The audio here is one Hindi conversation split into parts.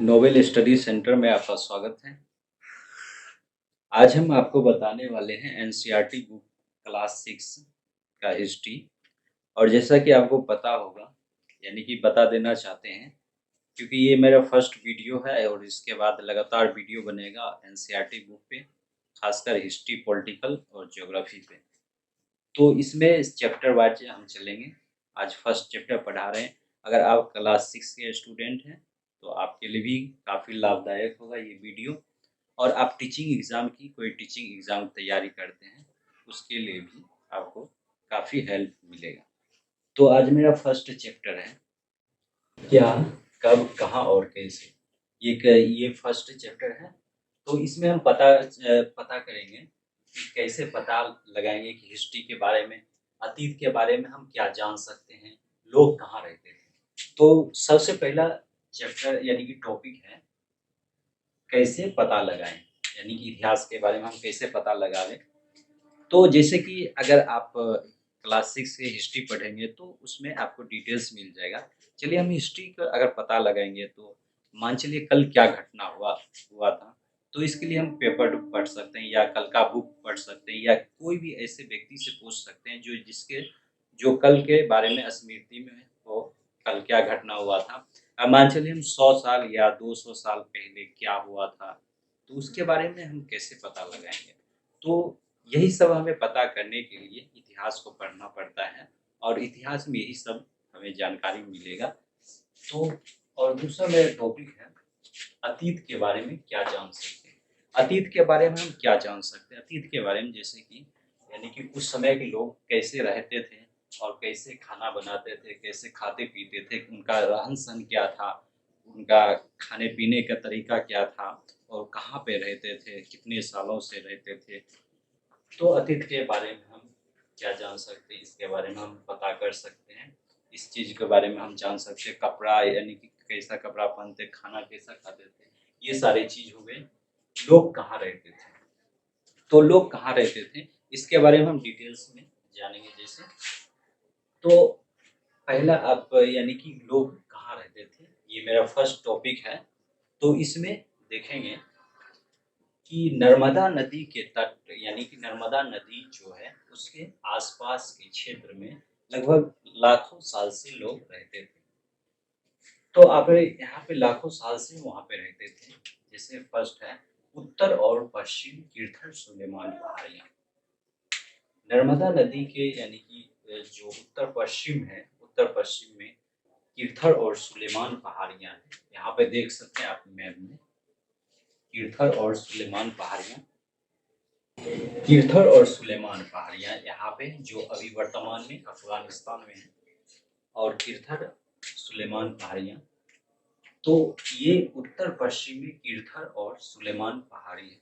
नोबेल स्टडी सेंटर में आपका स्वागत है। आज हम आपको बताने वाले हैं एनसीईआरटी बुक क्लास 6 का हिस्ट्री। और जैसा कि आपको पता होगा, यानी कि बता देना चाहते हैं, क्योंकि ये मेरा फर्स्ट वीडियो है और इसके बाद लगातार वीडियो बनेगा एनसीईआरटी बुक पे, खासकर हिस्ट्री, पॉलिटिकल और ज्योग्राफी पे। तो इसमें चैप्टर वाइज हम चलेंगे। आज फर्स्ट चैप्टर पढ़ा रहे हैं। अगर आप क्लास 6 के स्टूडेंट हैं तो आपके लिए भी काफ़ी लाभदायक होगा ये वीडियो। और आप टीचिंग एग्ज़ाम की कोई टीचिंग एग्ज़ाम तैयारी करते हैं, उसके लिए भी आपको काफ़ी हेल्प मिलेगा। तो आज मेरा फर्स्ट चैप्टर है क्या, कब, कहाँ और कैसे। ये फर्स्ट चैप्टर है। तो इसमें हम पता करेंगे कि कैसे पता लगाएंगे कि हिस्ट्री के बारे में, अतीत के बारे में हम क्या जान सकते हैं, लोग कहाँ रहते थे। तो सबसे पहला चैप्टर यानी कि टॉपिक है कैसे पता लगाएं, यानी कि इतिहास के बारे में हम कैसे पता लगा लें। तो जैसे कि अगर आप क्लास 6 की हिस्ट्री पढ़ेंगे तो उसमें आपको डिटेल्स मिल जाएगा। चलिए हम हिस्ट्री का अगर पता लगाएंगे तो मान चलिए कल क्या घटना हुआ हुआ था। तो इसके लिए हम पेपर पढ़ सकते हैं या कल का बुक पढ़ सकते हैं या कोई भी ऐसे व्यक्ति से पूछ सकते हैं जो कल के बारे में स्मृति में हो, कल क्या घटना हुआ था। अब मान चलिए हम 100 साल या 200 साल पहले क्या हुआ था, तो उसके बारे में हम कैसे पता लगाएंगे। तो यही सब हमें पता करने के लिए इतिहास को पढ़ना पड़ता है और इतिहास में यही सब हमें जानकारी मिलेगा। तो और दूसरा मेरा टॉपिक है अतीत के बारे में क्या जान सकते हैं। अतीत के बारे में हम क्या जान सकते हैं, अतीत के बारे में जैसे कि यानी कि उस समय के लोग कैसे रहते थे और कैसे खाना बनाते थे, कैसे खाते पीते थे, उनका रहन सहन क्या था, उनका खाने पीने का तरीका क्या था और कहाँ पे रहते थे, कितने सालों से रहते थे। तो अतीत के बारे में हम क्या जान सकते हैं, इसके बारे में हम पता कर सकते हैं। इस चीज़ के बारे में हम जान सकते हैं, कपड़ा यानी कि कैसा कपड़ा पहनते, खाना कैसा खाते थे, ये सारे चीज़ हो गए। लोग कहाँ रहते थे, तो लोग कहाँ रहते थे इसके बारे में हम डिटेल्स में जानेंगे। जैसे तो पहला आप यानी कि लोग कहाँ रहते थे, ये मेरा फर्स्ट टॉपिक है। तो इसमें देखेंगे कि नर्मदा नदी के तट यानी कि नर्मदा नदी जो है उसके आसपास के क्षेत्र में लगभग लाखों साल से लोग रहते थे। तो आप यहाँ पे लाखों साल से वहाँ पे रहते थे। जैसे फर्स्ट है उत्तर और पश्चिम कीर्थर सुलेमान पहाड़ियाँ। नर्मदा नदी के यानी कि जो उत्तर पश्चिम है, उत्तर पश्चिम में कीर्थर और सुलेमान पहाड़ियाँ हैं। यहाँ पे देख सकते हैं आप मैप में कीर्थर और सुलेमान पहाड़ियाँ। कीर्थर और सुलेमान पहाड़ियाँ यहाँ पे जो अभी वर्तमान में अफगानिस्तान में है, और कीर्थर सुलेमान पहाड़ियाँ तो ये उत्तर पश्चिम में कीर्थर और सुलेमान पहाड़ी है।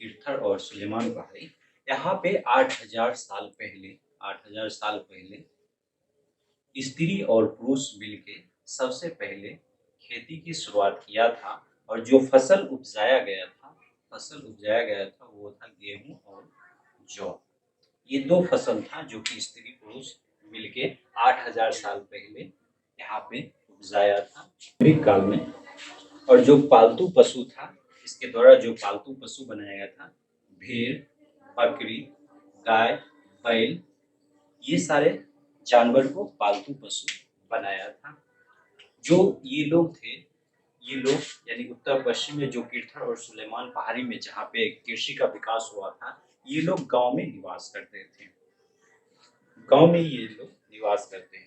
कीर्थर और सुलेमान पहाड़ी यहाँ पे 8000 साल पहले 8000 साल पहले स्त्री और पुरुष मिलके सबसे पहले खेती की शुरुआत किया था। और जो फसल उपजाया गया था वो था गेहूं और जौ। ये दो फसल था जो कि स्त्री पुरुष मिलके 8000 साल पहले यहाँ पे उपजाया था आधुनिक काल में। और जो पालतू पशु था, इसके द्वारा जो पालतू पशु बनाया गया था, भेड़, बकरी, गाय, बैल, ये सारे जानवर को पालतू पशु बनाया था। जो ये लोग थे, ये लोग यानी उत्तर पश्चिम में जो कीर्थर और सुलेमान पहाड़ी में जहाँ पे कृषि का विकास हुआ था, ये लोग गांव में निवास करते थे। गांव में ये लोग निवास करते थे।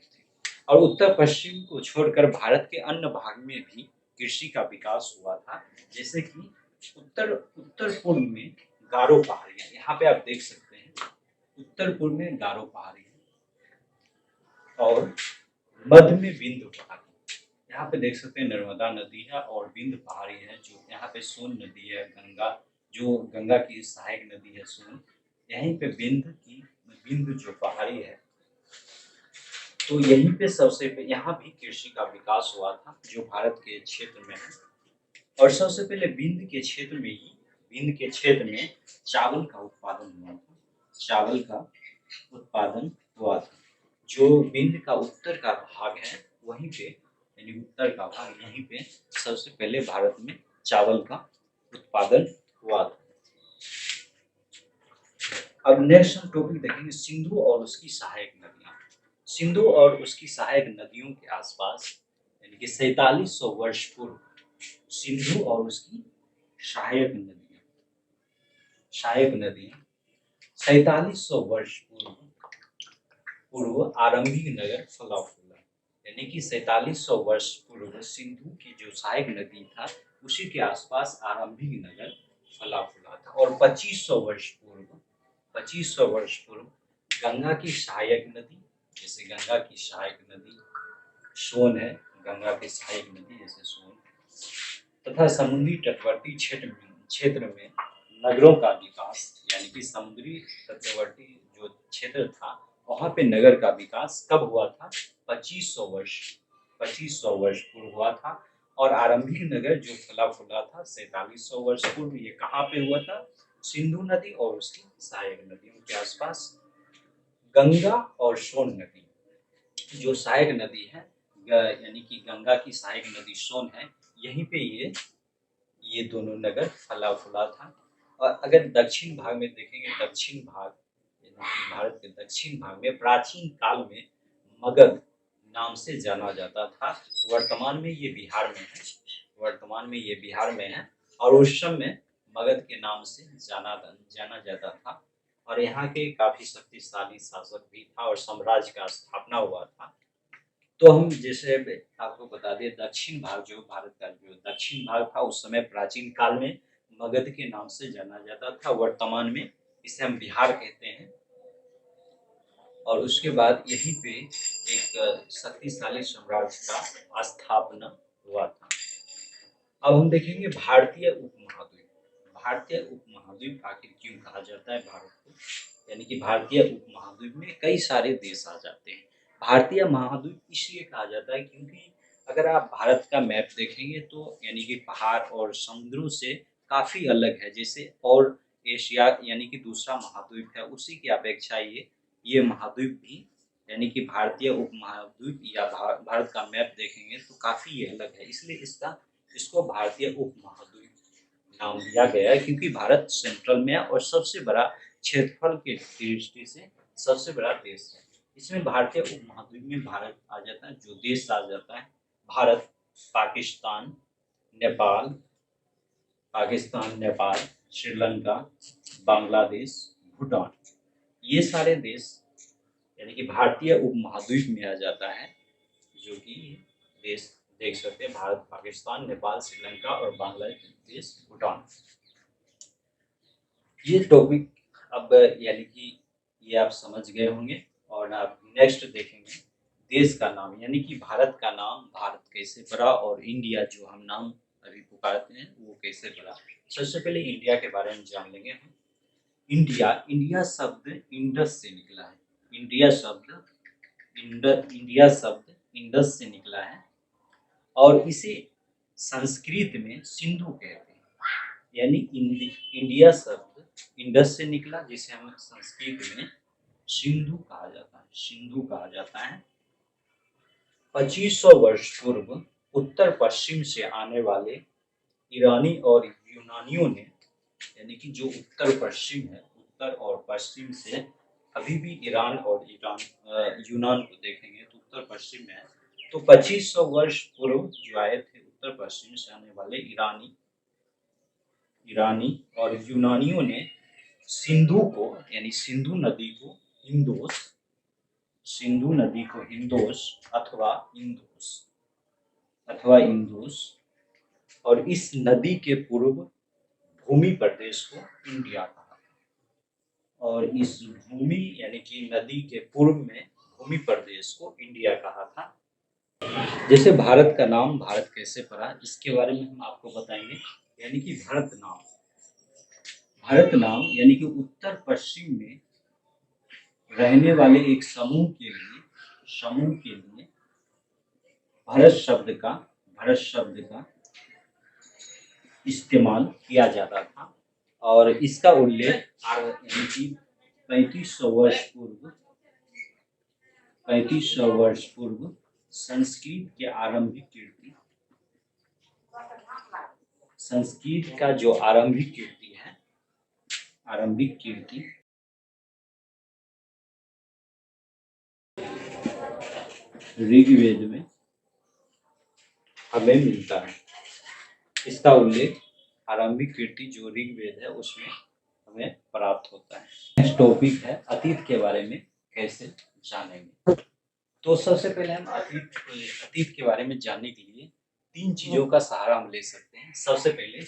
और उत्तर पश्चिम को छोड़कर भारत के अन्य भाग में भी कृषि का विकास हुआ था। जैसे कि उत्तर उत्तर पूर्व में गारो पहाड़ियाँ, यहाँ पे आप देख सकते हैं उत्तर पूर्व में गारो पहाड़ियाँ और मध्य में विंध्य पहाड़ी। यहाँ पे देख सकते हैं नर्मदा नदी है और विंध्य पहाड़ी है। जो यहाँ पे सोन नदी है, गंगा, जो गंगा की सहायक नदी है सोन। यहीं पे विंध्य जो पहाड़ी है, तो यहीं पे यहाँ भी कृषि का विकास हुआ था जो भारत के क्षेत्र में है। और सबसे पहले विंध्य के क्षेत्र में चावल का उत्पादन हुआ था। चावल का उत्पादन हुआ था। जो विंध्य का उत्तर का भाग है वहीं पे यानी उत्तर का भाग, यहीं पे सबसे पहले भारत में चावल का उत्पादन हुआ था। अब नेक्स्ट हम टॉपिक देखेंगे सिंधु और उसकी सहायक नदियां। सिंधु और उसकी सहायक नदियों के आसपास यानी कि 4700 वर्ष पूर्व सिंधु और उसकी सहायक नदियां 4700 वर्ष पूर्व आरंभिक नगर फला फूला, यानी कि 4700 वर्ष पूर्व सिंधु की जो सहायक नदी था उसी के आसपास आरंभिक नगर फला फूला था। और 2500 वर्ष पूर्व गंगा की सहायक नदी, जैसे गंगा की सहायक नदी सोन है, गंगा की सहायक नदी जैसे सोन, तथा समुद्री तटवर्ती क्षेत्र में नगरों का विकास, यानी कि समुद्री तटवर्ती जो क्षेत्र था वहां पे नगर का विकास कब हुआ था? 2500 वर्ष पूर्व हुआ था। और आरंभिक नगर जो फला फूला था 4700 वर्ष पूर्व, ये कहाँ पे हुआ था? सिंधु नदी और उसकी सहायक नदियों के आसपास। गंगा और सोन नदी, जो सहायक नदी है यानी कि गंगा की सहायक नदी सोन है, यहीं पे ये दोनों नगर फला फूला था। और अगर दक्षिण भाग में देखेंगे, दक्षिण भाग यानी कि भारत के दक्षिण भाग में प्राचीन काल में मगध नाम से जाना जाता था। वर्तमान में ये बिहार में है और उस समय मगध के नाम से जाना जाता था। और यहाँ के काफी शक्तिशाली शासक भी था और साम्राज्य का स्थापना हुआ था। तो हम जैसे आपको बता दें, दक्षिण भाग जो भारत का जो दक्षिण भाग था उस समय प्राचीन काल में मगध के नाम से जाना जाता था। वर्तमान में इसे हम बिहार कहते हैं। और उसके बाद यहीं पे एक शक्तिशाली साम्राज्य का स्थापना हुआ था। अब हम देखेंगे भारतीय उपमहाद्वीप। भारतीय उपमहाद्वीप आखिर क्यों कहा जाता है भारत को? यानी कि भारतीय उपमहाद्वीप में कई सारे देश आ जाते हैं। भारतीय महाद्वीप इसलिए कहा जाता है क्योंकि अगर आप भारत का मैप देखेंगे तो यानी कि पहाड़ और समुद्रों से काफी अलग है। जैसे और एशिया यानी कि दूसरा महाद्वीप है, उसी की अपेक्षा ये महाद्वीप भी यानी कि भारतीय उपमहाद्वीप या भारत का मैप देखेंगे तो काफी अलग है। इसलिए इसको भारतीय उपमहाद्वीप नाम दिया गया है क्योंकि भारत सेंट्रल में है और सबसे बड़ा क्षेत्रफल के दृष्टि से सबसे बड़ा देश है। इसमें भारतीय उपमहाद्वीप में भारत आ जाता है। जो देश आ जाता है भारत, पाकिस्तान, नेपाल, श्रीलंका, बांग्लादेश, भूटान, ये सारे देश यानी कि भारतीय उपमहाद्वीप में आ जाता है। जो कि देश देख सकते हैं भारत, पाकिस्तान, नेपाल, श्रीलंका और बांग्लादेश, भूटान। ये टॉपिक अब यानी कि ये आप समझ गए होंगे। और आप नेक्स्ट देखेंगे देश का नाम, यानी कि भारत का नाम भारत कैसे पड़ा और इंडिया जो हम नाम अभी पुकारते हैं वो कैसे पड़ा। सबसे पहले इंडिया के बारे में जान लेंगे हम। इंडिया शब्द इंडस से निकला है। इंडिया शब्द इंडस से निकला है और इसे संस्कृत में सिंधु कहते हैं। यानी इंडिया शब्द इंडस से निकला जिसे हम संस्कृत में सिंधु कहा जाता है। 2500 वर्ष पूर्व उत्तर पश्चिम से आने वाले ईरानी और यूनानियों ने, यानी कि जो उत्तर और पश्चिम से, अभी भी ईरान और यूनान को देखेंगे तो उत्तर पश्चिम में है। तो 2500 वर्ष पूर्व जो आए थे उत्तर पश्चिम से आने वाले ईरानी और यूनानियों ने सिंधु को यानी सिंधु नदी को हिंदोस अथवा इंदोस और इस नदी के पूर्व भूमि प्रदेश को इंडिया कहा। और इस भूमि यानी कि नदी के पूर्व में भूमि प्रदेश को इंडिया कहा था। जैसे भारत का नाम भारत कैसे पड़ा इसके बारे में हम आपको बताएंगे। यानी कि भारत नाम यानी कि उत्तर पश्चिम में रहने वाले एक समूह के लिए भारत शब्द का इस्तेमाल किया जाता था। और इसका उल्लेख यानी कि 3500 वर्ष पूर्व संस्कृत के आरंभिक कीर्ति, संस्कृत का जो आरंभिक कीर्ति है, आरंभिक कीर्ति ऋग्वेद में हमें मिलता है। इसका उल्लेख आरंभिक कीर्ति जो ऋग्वेद है उसमें हमें प्राप्त होता है। नेक्स्ट टॉपिक है अतीत के बारे में कैसे जानेंगे। तो सबसे पहले हम अतीत के बारे में जानने के लिए 3 चीजों का सहारा हम ले सकते हैं। सबसे पहले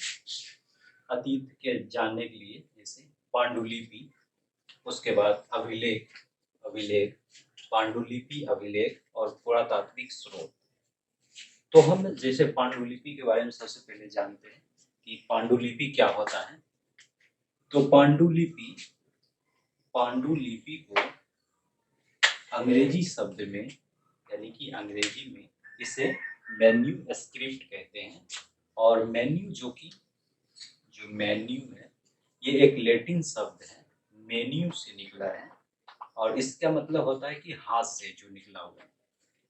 अतीत के जानने के लिए जैसे पांडुलिपि, उसके बाद अभिलेख, पांडुलिपि, अभिलेख और पुरातात्विक स्रोत। तो हम जैसे पांडुलिपि के बारे में सबसे पहले जानते हैं कि पांडुलिपि क्या होता है। तो पांडुलिपि को अंग्रेजी शब्द में यानी कि अंग्रेजी में इसे मेन्यू स्क्रिप्ट कहते हैं। और मेन्यू जो मेन्यू है ये एक लैटिन शब्द है, मेन्यू से निकला है और इसका मतलब होता है कि हाथ से जो निकला हुआ है।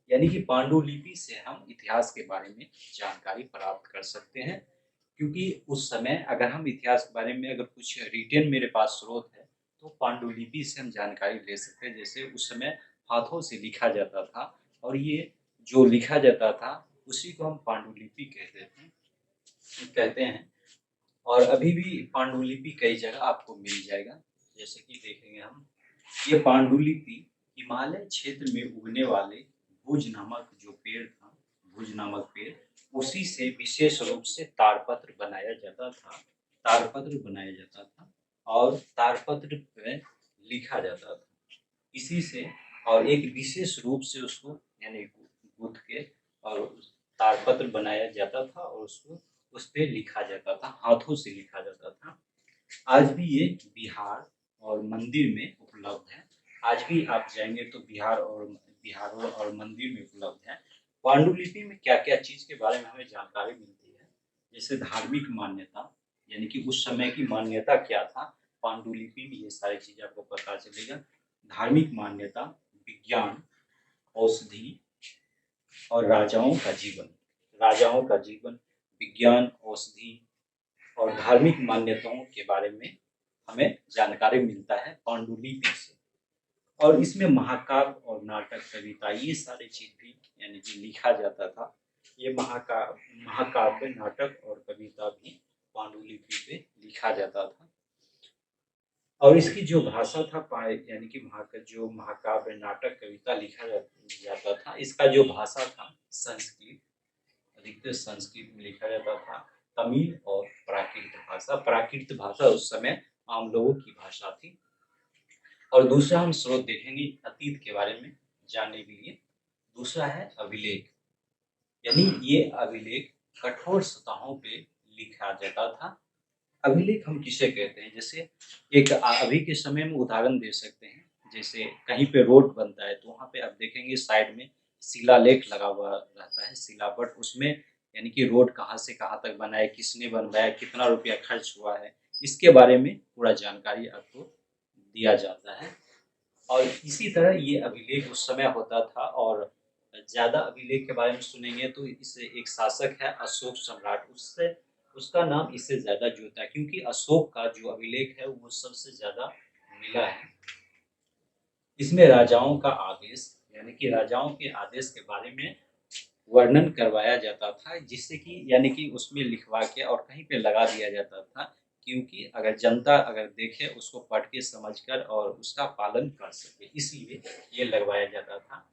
यानी कि पांडुलिपि से हम इतिहास के बारे में जानकारी प्राप्त कर सकते हैं, क्योंकि उस समय अगर हम इतिहास के बारे में अगर कुछ रिटेन मेरे पास स्रोत है तो पांडुलिपि से हम जानकारी ले सकते हैं। जैसे उस समय हाथों से लिखा जाता था और ये जो लिखा जाता था उसी को हम पांडुलिपि कहते हैं। और अभी भी पांडुलिपि कई जगह आपको मिल जाएगा। जैसे कि देखेंगे हम, ये पांडुलिपि हिमालय क्षेत्र में उगने वाले भुज नामक जो पेड़ था, भुज नामक पेड़, उसी से विशेष रूप से ताड़पत्र बनाया जाता था और ताड़पत्र पे लिखा जाता था। इसी से और एक विशेष रूप से उसको यानी गूंथ के और ताड़पत्र बनाया जाता था और उसको उस पे लिखा जाता था, हाथों से लिखा जाता था। आज भी ये बिहार और मंदिर में उपलब्ध है। आज भी आप जाएंगे तो बिहारों और मंदिर में उपलब्ध है। पांडुलिपि में क्या क्या चीज के बारे में हमें जानकारी मिलती है, जैसे धार्मिक मान्यता, यानी कि उस समय की मान्यता क्या था, पांडुलिपि में ये सारी चीजें आपको पता चलेगा। धार्मिक मान्यता, विज्ञान, औषधि और राजाओं का जीवन, विज्ञान, औषधि और धार्मिक मान्यताओं के बारे में हमें जानकारी मिलता है पांडुलिपि से। और इसमें महाकाव्य और नाटक, कविता, ये सारी चीज भी यानी कि लिखा जाता था। ये महाकाव्य, नाटक और कविता भी पांडुलिपि पे लिखा जाता था। और इसकी जो भाषा था यानी कि महाकाव्य, नाटक, कविता लिखा जाता था, इसका जो भाषा था संस्कृत, अधिकतर संस्कृत में लिखा जाता था। तमिल और प्राकृत भाषा उस समय आम लोगों की भाषा थी। और दूसरा हम स्रोत देखेंगे अतीत के बारे में जानने के लिए, दूसरा है अभिलेख। यानी ये अभिलेख कठोर सतहों पे लिखा जाता था। अभिलेख हम किसे कहते हैं, जैसे एक अभी के समय में उदाहरण दे सकते हैं। जैसे कहीं पे रोड बनता है तो वहाँ पे आप देखेंगे साइड में शिलालेख लगा हुआ रहता है, शिलापट। उसमें यानी कि रोड कहाँ से कहाँ तक बना है, किसने बनवाया, कितना रुपया खर्च हुआ है, इसके बारे में पूरा जानकारी आपको दिया जाता है। और इसी तरह ये अभिलेख उस समय होता था। और ज्यादा अभिलेख के बारे में सुनेंगे तो इससे एक शासक है अशोक सम्राट, उससे उसका नाम इससे ज्यादा जुड़ता है, क्योंकि अशोक का जो अभिलेख है वो सबसे ज्यादा मिला है। इसमें राजाओं का आदेश यानी कि राजाओं के आदेश के बारे में वर्णन करवाया जाता था, जिससे कि यानी कि उसमें लिखवा के और कहीं पे लगा दिया जाता था, क्योंकि अगर जनता अगर देखे उसको पढ़ के समझकर और उसका पालन कर सके, इसलिए ये लगवाया जाता था।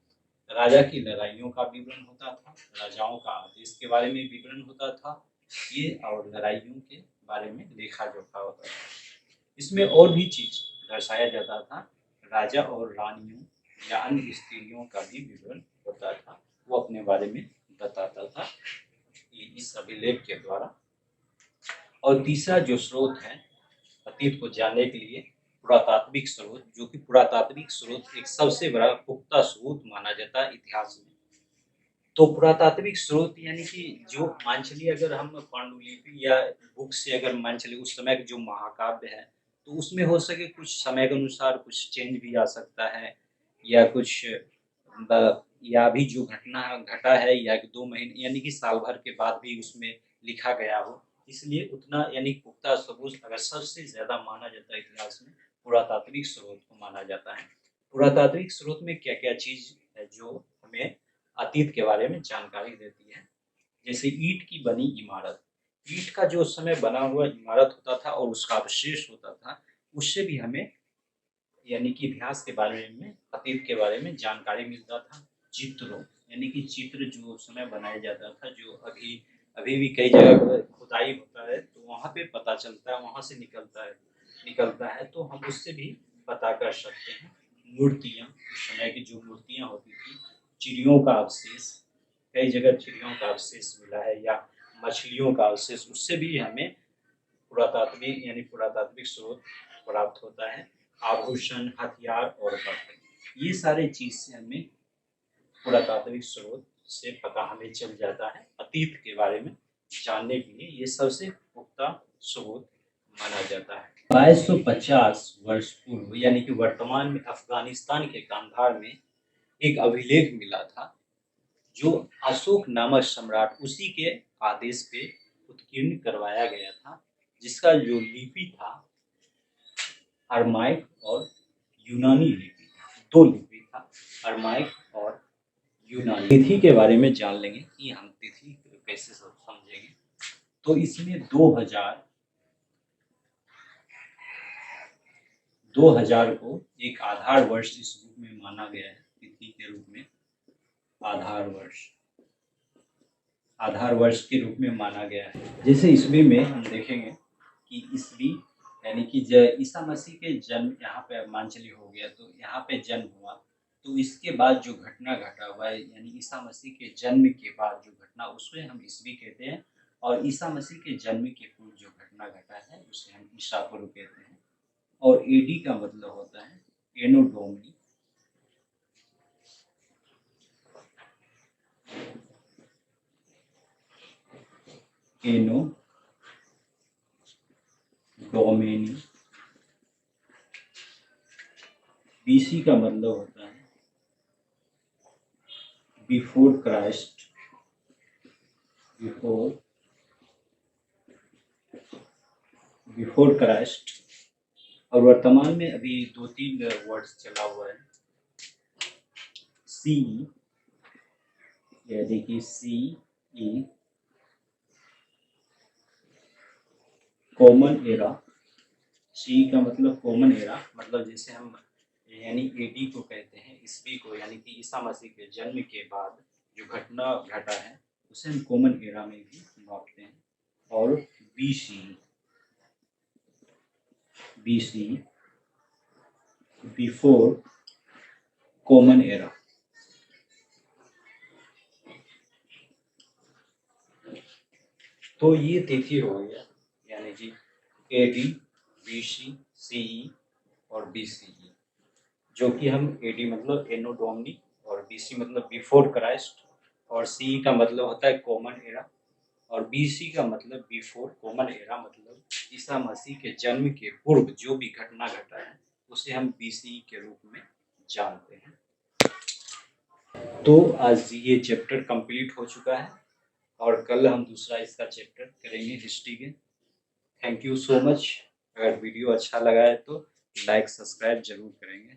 राजा की लड़ाइयों का विवरण होता था, राजाओं का आदेश के बारे में विवरण होता था, ये और लड़ाइयों के बारे में लेखा जोखा होता था। इसमें और भी चीज दर्शाया जाता था, राजा और रानियों या अन्य स्त्रियों का भी विवरण होता था, वो अपने बारे में बताता था इस अभिलेख के द्वारा। और तीसरा जो स्रोत है अतीत को जानने के लिए, पुरातात्विक स्रोत, जो कि पुरातात्विक स्रोत एक सबसे बड़ा पुख्ता स्रोत माना जाता है इतिहास में। तो पुरातात्विक स्रोत यानी कि जो मान चलिए अगर हम पांडुलिपि या बुक से अगर मान चलिए उस समय जो महाकाव्य है तो उसमें हो सके कुछ समय के अनुसार कुछ चेंज भी आ सकता है, या कुछ या अभी जो घटना घटा है या 2 महीने यानी कि साल भर के बाद भी उसमें लिखा गया हो, इसलिए उतना यानी पुख्ता सबूत अगर सबसे ज़्यादा माना जाता है इतिहास में, पुरातात्विक स्रोत को माना जाता है। पुरातात्विक स्रोत में क्या-क्या चीज़ है जो हमें अतीत के बारे में जानकारी देती है। जैसे ईंट की बनी इमारत, ईंट का जो उस समय बना हुआ इमारत होता था और उसका अवशेष होता था, उससे भी हमें यानी कि इतिहास के बारे में, अतीत के बारे में जानकारी मिलता था। चित्रों यानी कि चित्र जो उस समय बनाया जाता था, जो अभी अभी भी कई जगह खुदाई होता है, तो वहाँ पे पता चलता है, वहाँ से निकलता है, तो हम उससे भी पता कर सकते हैं। मूर्तियाँ, उस समय की जो मूर्तियाँ होती थी, चिड़ियों का अवशेष, कई जगह चिड़ियों का अवशेष मिला है या मछलियों का अवशेष, उससे भी हमें पुरातात्विक स्रोत प्राप्त होता है। आभूषण, हथियार और बर्तन, ये सारे चीज़ से हमें पुरातात्विक स्रोत से पता हमें चल जाता है। अतीत के बारे में जानने के लिए ये सबसे पुख्ता स्रोत माना जाता है। 2250 वर्ष पूर्व यानी कि वर्तमान में अफ़गानिस्तान के कांधार में एक अभिलेख मिला था, जो अशोक नामक सम्राट उसी के आदेश पे उत्कीर्ण करवाया गया था, जिसका जो लिपि था अरमाइक और यूनानी लिपि था, 2 लिपि था, अरमाइक और यूनानी। तिथि के बारे में जान लेंगे कि हम तिथि कैसे समझेंगे। तो इसमें 2000 को एक आधार वर्ष इस रूप में माना गया है, तिथि के रूप में आधार वर्ष के रूप में माना गया है। जैसे ईस्वी में हम देखेंगे कि ईस्वी यानी कि ईसा मसीह के जन्म यहाँ पे मानचली हो गया, तो यहाँ पे जन्म हुआ, तो इसके बाद जो घटना घटा हुआ है यानी ईसा मसीह के जन्म के बाद जो घटना, उसमें हम ईस्वी कहते हैं। और ईसा मसीह के जन्म के पूर्व जो घटना घटा है उसे हम ईसा पूर्व कहते हैं। और एडी का मतलब होता है एनो डोमिनी, एनो डोमिनी। बीसी का मतलब होता है बिफोर क्राइस्ट, बिफोर क्राइस्ट। और वर्तमान में अभी 2-3 वर्ड्स चला हुआ है। सी यानी कि CE कॉमन एरा, सी का मतलब कॉमन एरा, मतलब जैसे हम यानी एडी को कहते हैं, ईस्वी को यानी कि ईसा मसीह के जन्म के बाद जो घटना घटा है उसे हम कॉमन एरा में भी मापते हैं। और बीसी बिफोर कॉमन एरा। तो ये तिथि हो गया यानी कि एडी, बीसी, सीई और बीसीई, जो कि हम एडी मतलब एनो डोमिनी और बीसी मतलब बिफोर क्राइस्ट और सीई का मतलब होता है कॉमन एरा और बीसी का मतलब बिफोर कॉमन एरा, मतलब ईसा मसीह के जन्म के पूर्व जो भी घटना घटा है उसे हम बीसी के रूप में जानते हैं। तो आज ये चैप्टर कंप्लीट हो चुका है और कल हम दूसरा इसका चैप्टर करेंगे हिस्ट्री के। Thank you so much. अगर वीडियो अच्छा लगा है तो लाइक सब्सक्राइब जरूर करेंगे।